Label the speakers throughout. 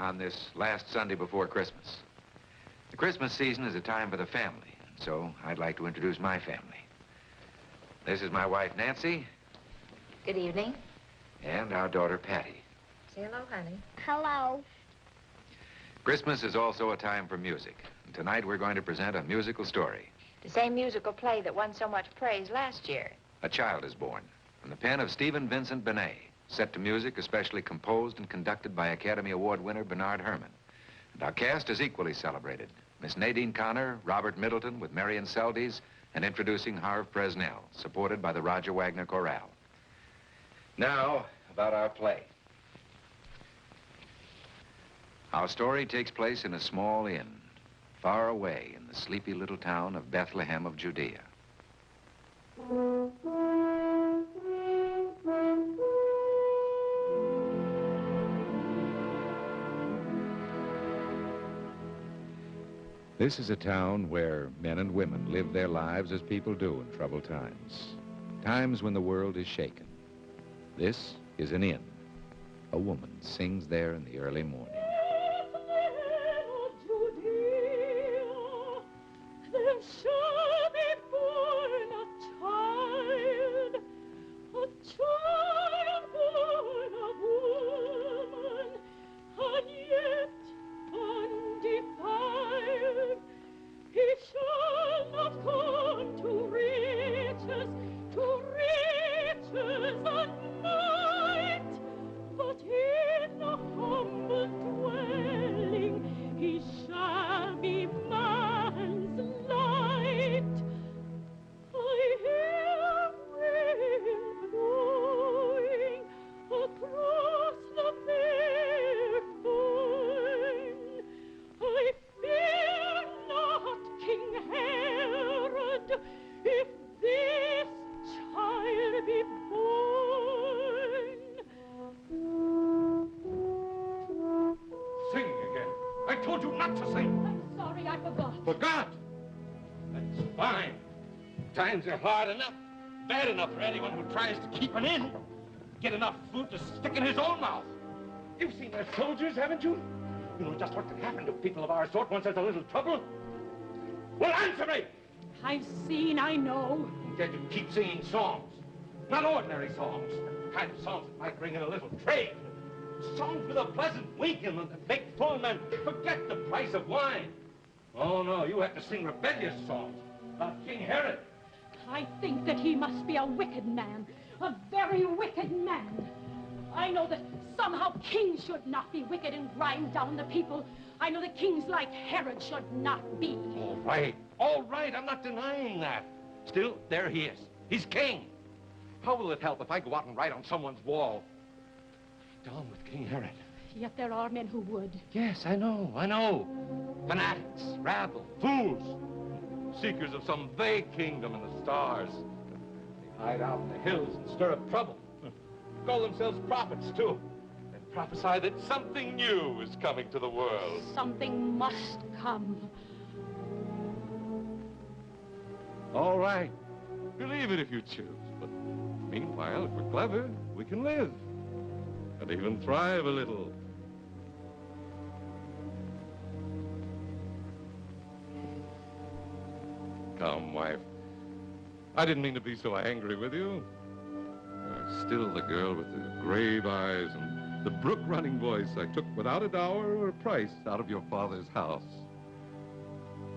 Speaker 1: on this last Sunday before Christmas. The Christmas season is a time for the family, and so I'd like to introduce my family. This is my wife, Nancy.
Speaker 2: Good evening.
Speaker 1: And our daughter, Patti.
Speaker 2: Say hello, honey.
Speaker 3: Hello.
Speaker 1: Christmas is also a time for music. And tonight we're going to present a musical story.
Speaker 2: The same musical play that won so much praise last year.
Speaker 1: A Child is Born, from the pen of Stephen Vincent Benet, set to music especially composed and conducted by Academy Award winner Bernard Herrmann. And our cast is equally celebrated. Miss Nadine Connor, Robert Middleton with Marion Seldes, and introducing Harve Presnell, supported by the Roger Wagner Chorale. Now, about our play. Our story takes place in a small inn, far away in the sleepy little town of Bethlehem of Judea. This is a town where men and women live their lives as people do in troubled times. Times when the world is shaken. This is an inn. A woman sings there in the early morning.
Speaker 4: Times are hard enough, bad enough for anyone who tries to keep an inn. Get enough food to stick in his own mouth. You've seen their soldiers, haven't you? You know just what can happen to people of our sort once there's a little trouble. Well, answer me!
Speaker 3: I've seen, I know.
Speaker 4: Yet you keep singing songs. Not ordinary songs. The kind of songs that might bring in a little trade. Songs with a pleasant wink in them that make full men forget the price of wine. Oh, no, you have to sing rebellious songs about King Herod.
Speaker 3: I think that he must be a wicked man, a very wicked man. I know that somehow kings should not be wicked and grind down the people. I know that kings like Herod should not be.
Speaker 4: All right, I'm not denying that. Still, there he is. He's king. How will it help if I go out and write on someone's wall, "Down with King Herod"?
Speaker 3: Yet there are men who would.
Speaker 4: Yes, I know. Fanatics, rabble, fools. Seekers of some vague kingdom in the stars. They hide out in the hills and stir up trouble. Call themselves prophets, too. And prophesy that something new is coming to the world.
Speaker 3: Something must come.
Speaker 4: All right. Believe it if you choose. But meanwhile, if we're clever, we can live. And even thrive a little. Come, wife. I didn't mean to be so angry with you. You're still the girl with the grave eyes and the brook-running voice I took without a dower or a price out of your father's house.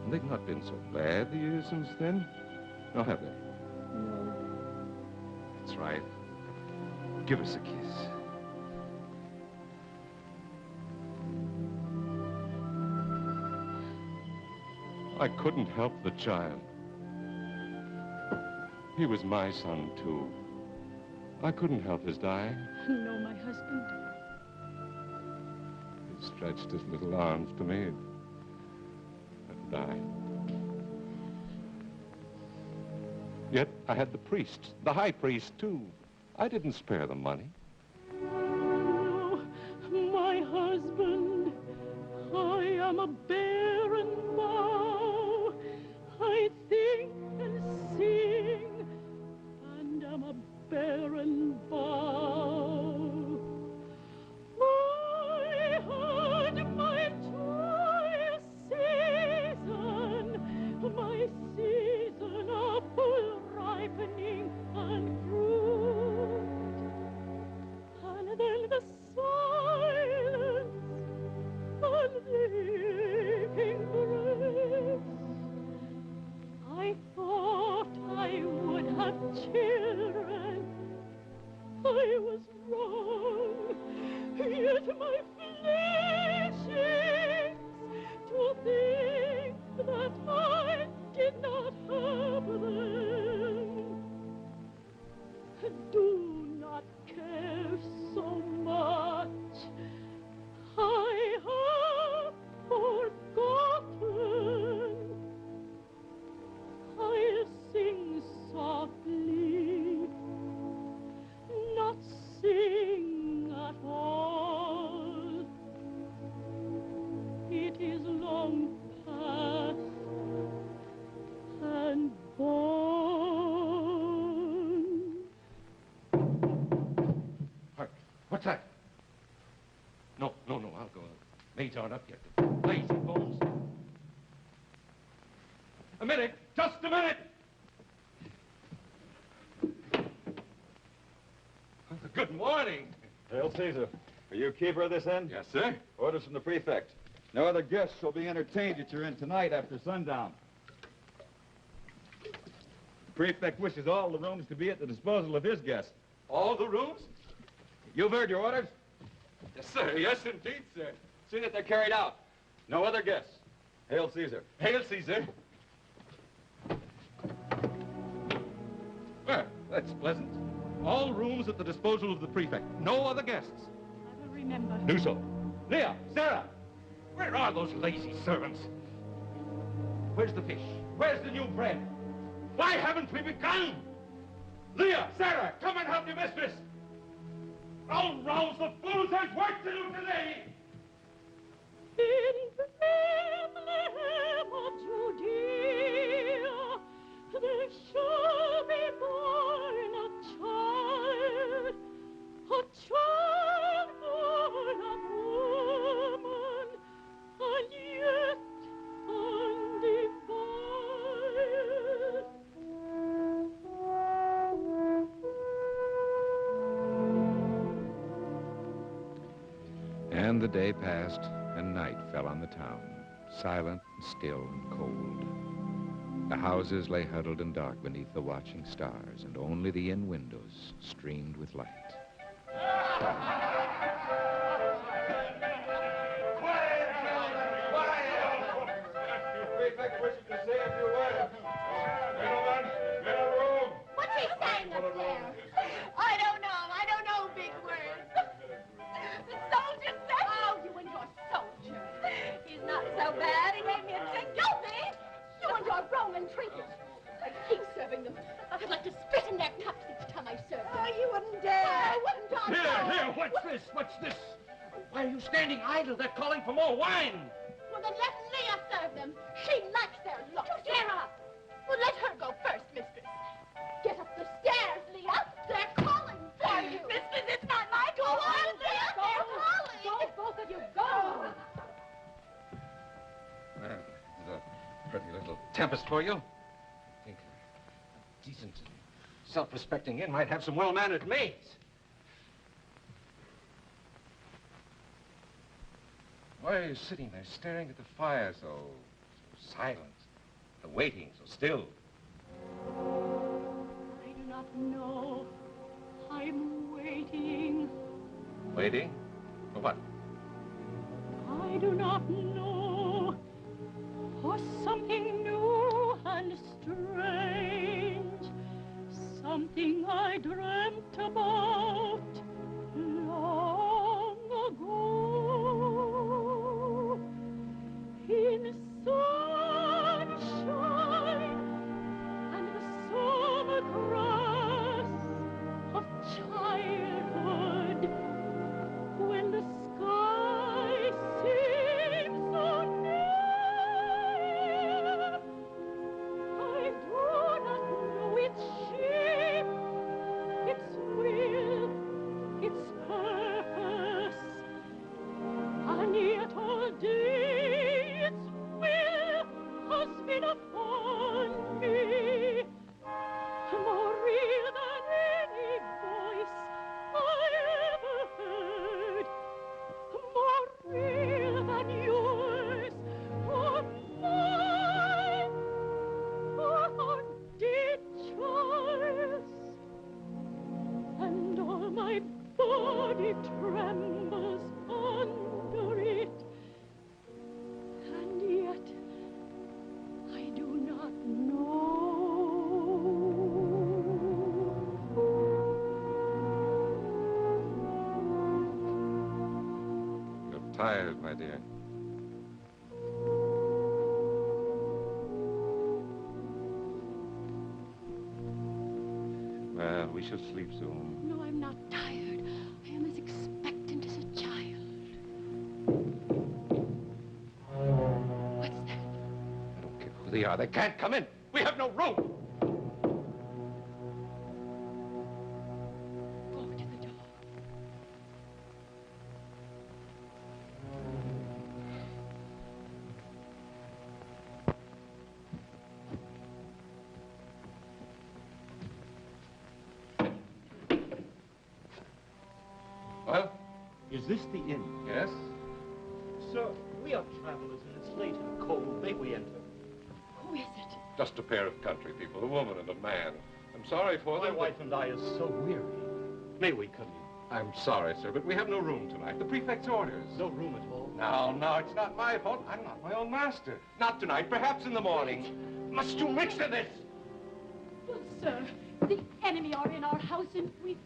Speaker 4: And they've not been so bad the years since then. No, have they?
Speaker 3: No.
Speaker 1: That's right. Give us a kiss.
Speaker 4: I couldn't help the child. He was my son, too. I couldn't help his dying.
Speaker 3: No, my husband.
Speaker 4: He stretched his little arms to me and died. Yet I had the priests, the high priest, too. I didn't spare the money.
Speaker 3: No, my husband. I am a barren bough. I think and sing, and am a barren bough. My heart
Speaker 4: that? No, I'll go. Maids aren't up yet. The lazy bones. A minute, just a minute. Good morning.
Speaker 5: Hail Caesar. Are you keeper of this inn?
Speaker 4: Yes, sir.
Speaker 5: Orders from the prefect. No other guests shall be entertained at your inn tonight after sundown. The prefect wishes all the rooms to be at the disposal of his guests.
Speaker 4: All the rooms?
Speaker 5: You've heard your orders?
Speaker 4: Yes, sir. Yes, indeed, sir.
Speaker 5: See that they're carried out. No other guests. Hail Caesar.
Speaker 4: Hail, Caesar. Well, that's pleasant. All rooms at the disposal of the prefect. No other guests.
Speaker 3: I will remember.
Speaker 4: Do so. Leah, Sarah, where are those lazy servants? Where's the fish? Where's the new bread? Why haven't we begun? Leah, Sarah, come and help your mistress. I'll rouse the fools. There's work to do today.
Speaker 3: In Bethlehem of Judea, there shall be born a child born of woman, and yet undefiled.
Speaker 1: And the day passed, and night fell on the town, silent and still and cold. The houses lay huddled and dark beneath the watching stars, and only the inn windows streamed with light.
Speaker 5: Prefect wishes to say a few words. Gentlemen, get a room.
Speaker 6: What's he saying up there? I don't know big words. The soldier said... Oh, you and your soldier. He's not so bad. He gave me a trick. Guilty. You and your Roman traitors. I keep serving them. I'd like to spit in their cups each time I serve them. Oh, you wouldn't dare. I wouldn't,
Speaker 4: Here, what's this? Why are you standing idle? They're calling for more wine.
Speaker 6: Well, then let Leah serve them. She likes their looks. Sarah! Well, let her go first, mistress. Get up the stairs, Leah. They're calling for you. Mistress, it's not my call. Go on, Leah. They're calling.
Speaker 3: Go, both of you, go!
Speaker 4: Well, there's a pretty little tempest for you. I think a decent, self-respecting inn might have some well-mannered maids. Why are you sitting there staring at the fire so silent, and waiting so still?
Speaker 3: I do not know. I'm waiting.
Speaker 4: Waiting? For what?
Speaker 3: I do not know. For something new and strange. Something I dreamt about long ago. In sunshine and the summer grass of childhood, when the sky seems so near, I do not know its shape, its will, its purpose, and yet all day its will has been upon me, more real than any voice I ever heard, more real than yours or mine, or our dear Charles, and all my body trembles under it. And yet, I do not know.
Speaker 4: You're tired, my dear. Well, we shall sleep soon.
Speaker 3: No, I'm not tired. I am as expectant as a child. What's that?
Speaker 4: I don't care who they are. They can't come in. We have no room.
Speaker 3: Go to the door.
Speaker 7: Is this the inn?
Speaker 4: Yes?
Speaker 7: Sir, we are travelers and it's late and cold. May we enter?
Speaker 3: Who is it?
Speaker 4: Just a pair of country people, a woman and a man. I'm sorry for
Speaker 7: My
Speaker 4: them.
Speaker 7: wife and I are so weary. May we come in?
Speaker 4: I'm sorry, sir, but we have no room tonight. The prefect's orders.
Speaker 7: No room at all?
Speaker 4: No, it's not my fault. I'm not my own master. Not tonight, perhaps in the morning. Must you mix in this?
Speaker 3: Well, sir, the enemy are in our house and we...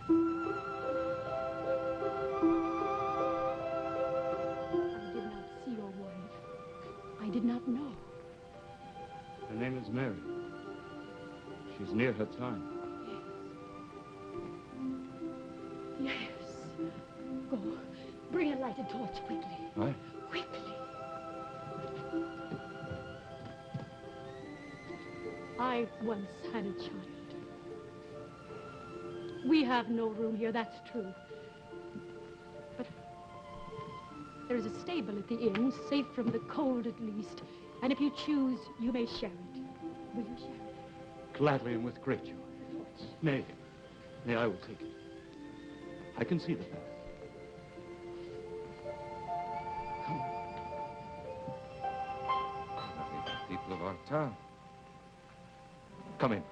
Speaker 3: I did not see your wife. I did not know.
Speaker 7: Her name is Mary. She's near her time.
Speaker 3: Yes. Go. Bring a lighted torch quickly.
Speaker 7: Aye.
Speaker 3: Quickly. I once had a child. We have no room here, that's true. But there is a stable at the inn, safe from the cold at least. And if you choose, you may share it. Will you share it?
Speaker 7: Gladly and with great joy. Nay, I will take it. I can see the path. Come.
Speaker 4: Lovely people of our town. Come in.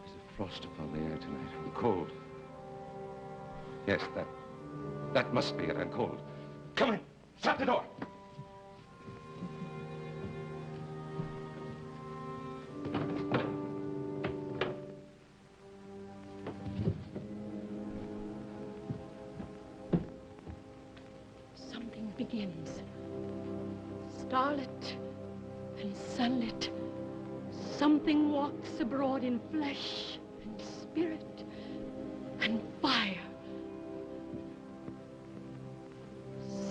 Speaker 4: There's a frost upon the air tonight, and cold. Yes, that must be it, and cold. Come in. Shut the door.
Speaker 3: Something begins. Starlit and sunlit. Something walks abroad in flesh and spirit and fire.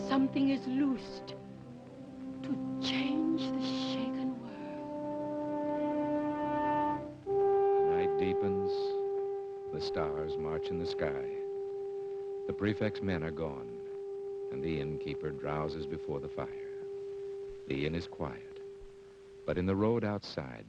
Speaker 3: Something is loosed to change the shaken world.
Speaker 1: The night deepens. The stars march in the sky. The prefect's men are gone, and the innkeeper drowses before the fire. The inn is quiet, but in the road outside,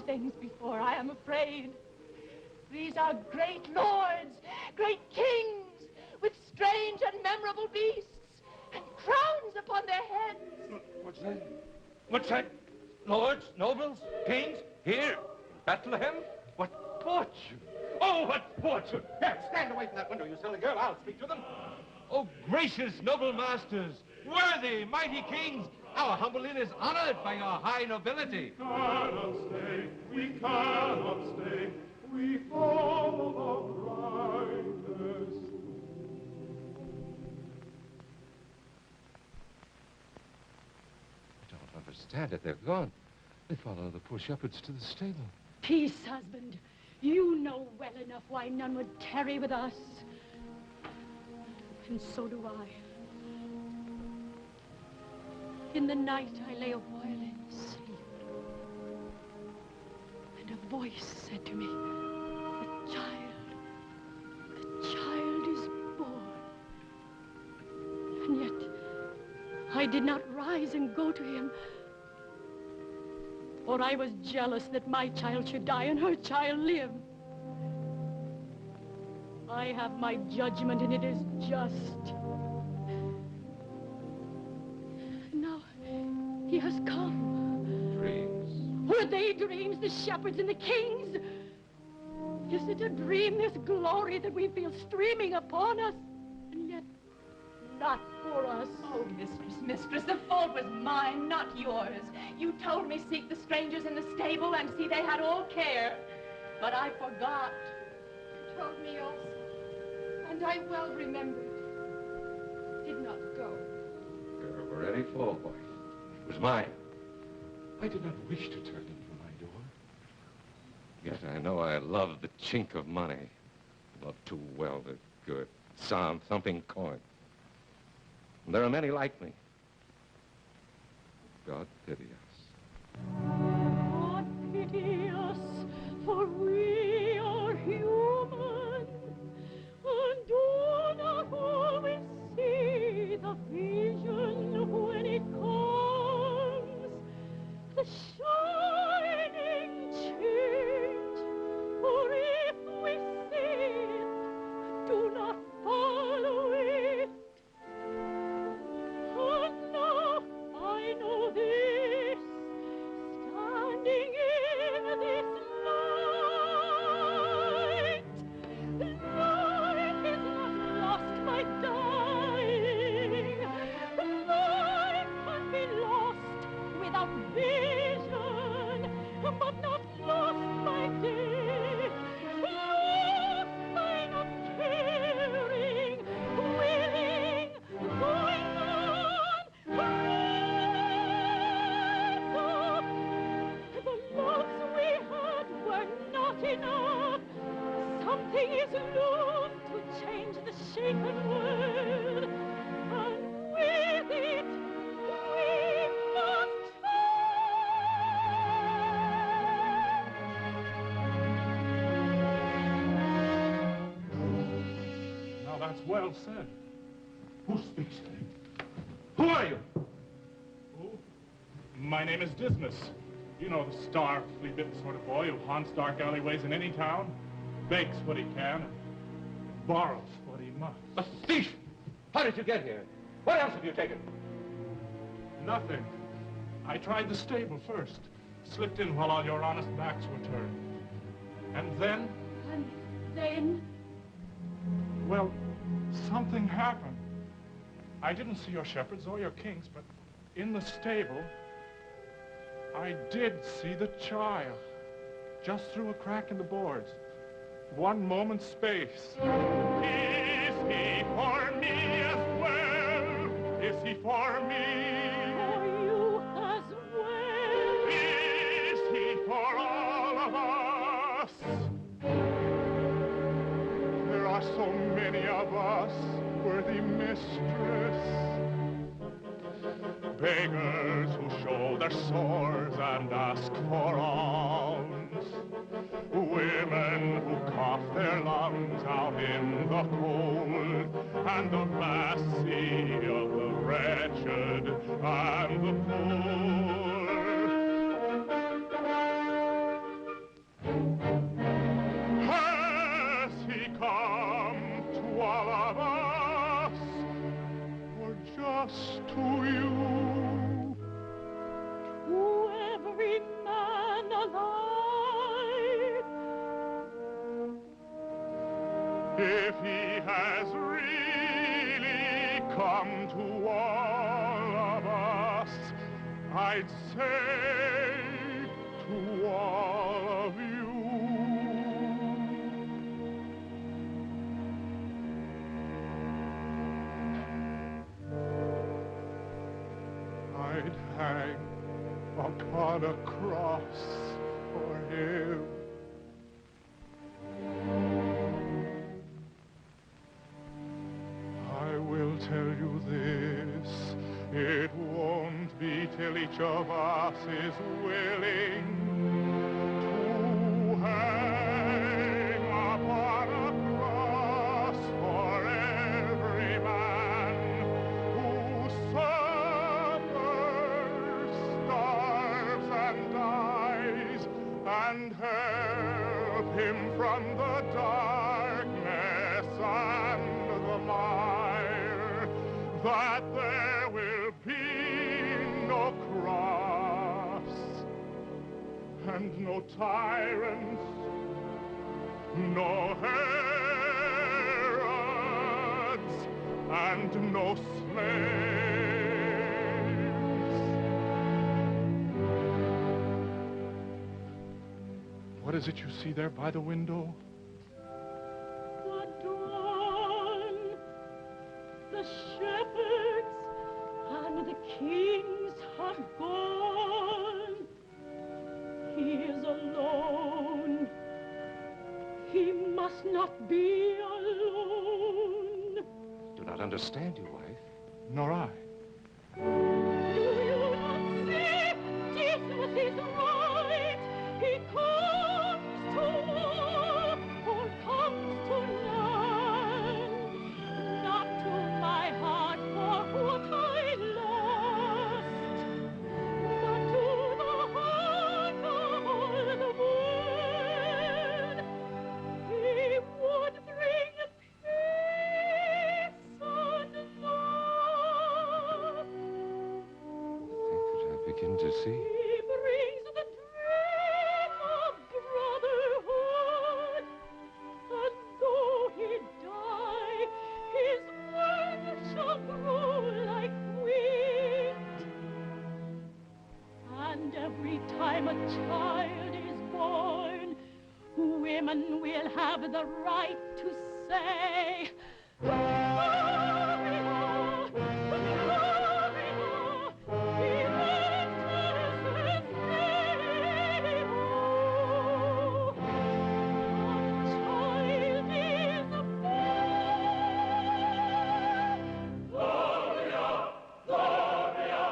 Speaker 3: things before. I am afraid. These are great lords, great kings, with strange and memorable beasts, and crowns upon their heads.
Speaker 4: What's that? What's that? Lords, nobles, kings, here, in Bethlehem? What fortune! Oh, what fortune! Here, stand away from that window, you silly girl. I'll speak to them. Oh, gracious noble masters, worthy, mighty kings, our humble inn is honored by your high nobility.
Speaker 8: We cannot stay, we cannot stay, we follow the brightest.
Speaker 4: I don't understand it. They're gone. They follow the poor shepherds to the stable.
Speaker 3: Peace, husband. You know well enough why none would tarry with us. And so do I. In the night, I lay a while in sleep. And a voice said to me, the child is born. And yet, I did not rise and go to him. For I was jealous that my child should die and her child live. I have my judgment, and it is just. Now, he has come.
Speaker 4: Dreams.
Speaker 3: Were they dreams, the shepherds and the kings? Is it a dream, this glory that we feel streaming upon us, and yet not for us?
Speaker 6: Oh, mistress, the fault was mine, not yours. You told me seek the strangers in the stable and see they had all care. But I forgot.
Speaker 3: You told me also, and I well remembered. Did not go.
Speaker 4: There were any fault, boy. It was mine. I did not wish to turn them from my door. Yet I know I love the chink of money. Love too well the good, sound, thumping coin. And there are many like me. God pity us.
Speaker 3: God pity us, for we are human, and do not always see the vision when it comes. The shining change, for if we see it, do not follow it. And now I know this, standing in this light. Light is not lost by dying. Life can be lost without vision, but not lost by death. Lost by not caring, willing, going on forever. The loves we had were not enough. Something is loomed to change the shaken world, and with it we must
Speaker 8: Now that's well said. Who speaks? Who are you? Who? My name is Dismas. You know, the starved, flea-bitten sort of boy who haunts dark alleyways in any town, begs what he can, and borrows what he must.
Speaker 4: A thief! How did you get here? What else have you taken?
Speaker 8: Nothing. I tried the stable first. Slipped in while all your honest backs were turned. And then,
Speaker 3: And then
Speaker 8: well, something happened. I didn't see your shepherds or your kings, but in the stable, I did see the child, just through a crack in the boards. One moment's space. Is he for me as well? Is he for me?
Speaker 3: for you as well.
Speaker 8: Is he for all of us? There are so many of us, worthy mistress. Beggars who show their sores and ask for alms. Women who cough their lungs out in the cold. And the vast sea of the wretched and the poor. Has he come to all of us, or just to you?
Speaker 3: To every man alive.
Speaker 8: If he has really come to all of us, I'd say to all of you. I'd hang upon a cross for him. I will tell you this, it won't be till each of us is willing to hang upon a cross for every man who serves and help him from the darkness and the mire, that there will be no cross and no tyrants, no Herods, and no slaves. What is it you see there by the window?
Speaker 3: The dawn, the shepherds and the kings have gone. He is alone. He must not be alone.
Speaker 4: Do not understand you, wife.
Speaker 8: Nor I.
Speaker 3: Do you not see? Jesus is right. He comes to walk or comes to learn. Not to my heart for what I lost, but to the heart of all the world. He would bring peace and love.
Speaker 4: I think that I begin to see.
Speaker 3: He brings the dream of brotherhood, and though he die, his word shall grow like wheat. And every time a child is born, women will have the right to say, Gloria, Gloria, in excelsis Deo. A child is born. Gloria, Gloria,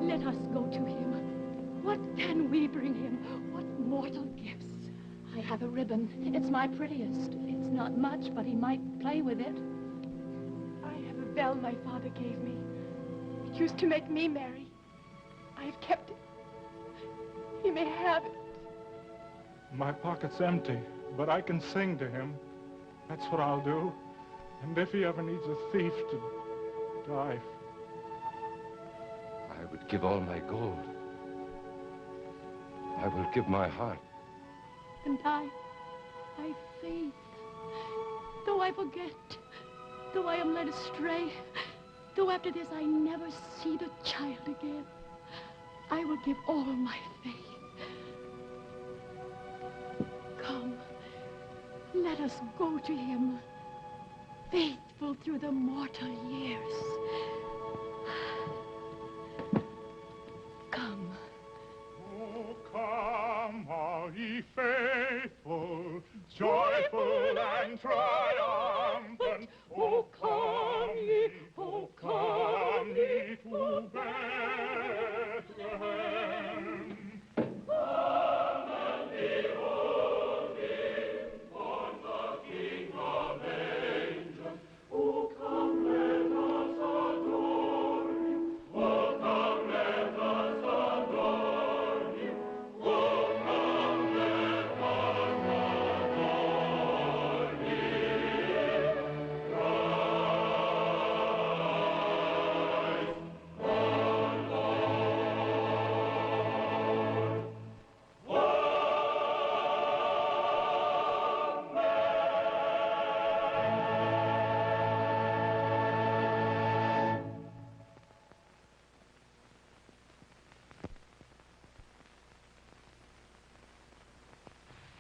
Speaker 3: Let us go to him. What can we bring him? What mortal gifts?
Speaker 6: I have a ribbon. It's my prettiest. It's not much, but he might play with it. I have a bell my father gave me. It used to make me merry. I've kept it. He may have it.
Speaker 8: My pocket's empty, but I can sing to him. That's what I'll do. And if he ever needs a thief to die,
Speaker 4: I would give all my gold. I will give my heart.
Speaker 3: And I faith. Though I forget, though I am led astray, though after this I never see the child again, I will give all my faith. Come, let us go to him, faithful through the mortal years. Come.
Speaker 8: oh, come, all ye faithful, joyful and triumphant. Oh, come ye to Bethlehem.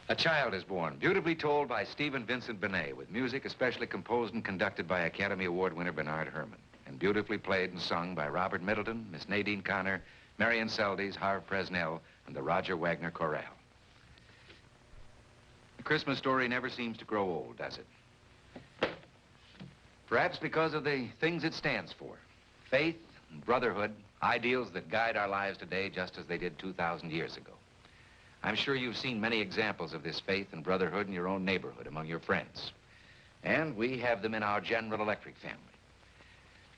Speaker 1: A Child is Born, beautifully told by Stephen Vincent Benet, with music especially composed and conducted by Academy Award winner Bernard Herrmann, and beautifully played and sung by Robert Middleton, Miss Nadine Connor, Marion Seldes, Harve Presnell, and the Roger Wagner Chorale. The Christmas story never seems to grow old, does it? Perhaps because of the things it stands for. Faith and brotherhood, ideals that guide our lives today just as they did 2,000 years ago. I'm sure you've seen many examples of this faith and brotherhood in your own neighborhood, among your friends. And we have them in our General Electric family.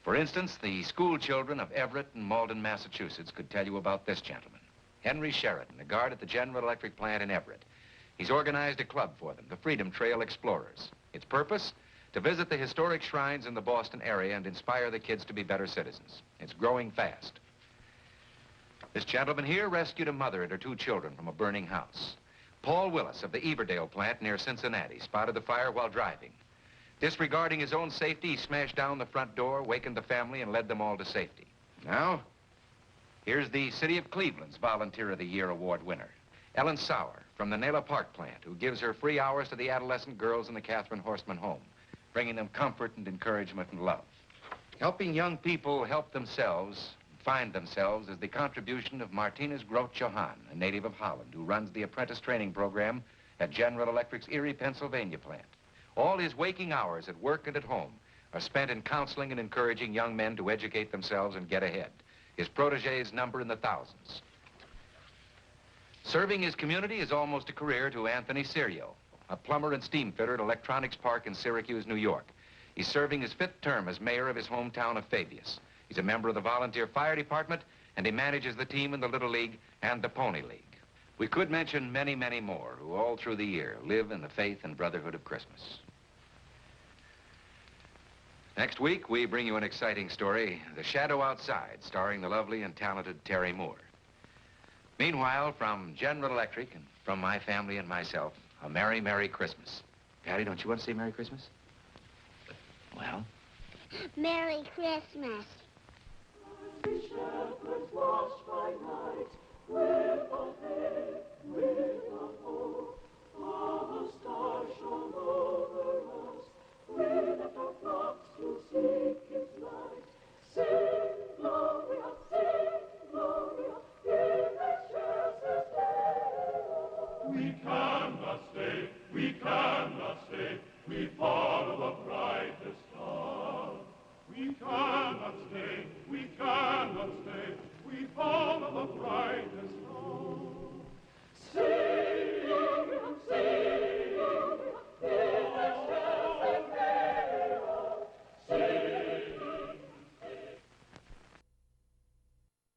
Speaker 1: For instance, the school children of Everett and Malden, Massachusetts could tell you about this gentleman, Henry Sheridan, a guard at the General Electric plant in Everett. He's organized a club for them, the Freedom Trail Explorers. Its purpose? To visit the historic shrines in the Boston area and inspire the kids to be better citizens. It's growing fast. This gentleman here rescued a mother and her 2 children from a burning house. Paul Willis of the Everdale plant near Cincinnati spotted the fire while driving. Disregarding his own safety, he smashed down the front door, wakened the family, and led them all to safety. Now, here's the City of Cleveland's Volunteer of the Year award winner, Ellen Sauer from the Nela Park plant, who gives her free hours to the adolescent girls in the Catherine Horstman home, bringing them comfort and encouragement and love. Helping young people help themselves, find themselves, is the contribution of Martinez Groth-Johann, a native of Holland, who runs the apprentice training program at General Electric's Erie, Pennsylvania plant. All his waking hours at work and at home are spent in counseling and encouraging young men to educate themselves and get ahead. His protégés number in the thousands. Serving his community is almost a career to Anthony Serio, a plumber and steam fitter at Electronics Park in Syracuse, New York. He's serving his 5th term as mayor of his hometown of Fabius. He's a member of the volunteer fire department, and he manages the team in the Little League and the Pony League. We could mention many, many more who all through the year live in the faith and brotherhood of Christmas. Next week, we bring you an exciting story, The Shadow Outside, starring the lovely and talented Terry Moore. Meanwhile, from General Electric and from my family and myself, a Merry, Merry Christmas. Patty, don't you want to say Merry Christmas? Well?
Speaker 6: Merry Christmas.
Speaker 3: The shepherds watched by night with a hay, with a hoe. A star shone over us. We left our flocks to seek his light. Sing Gloria, in excelsis Deo. We cannot stay, we follow the brightest star. We cannot stay, we follow the brightest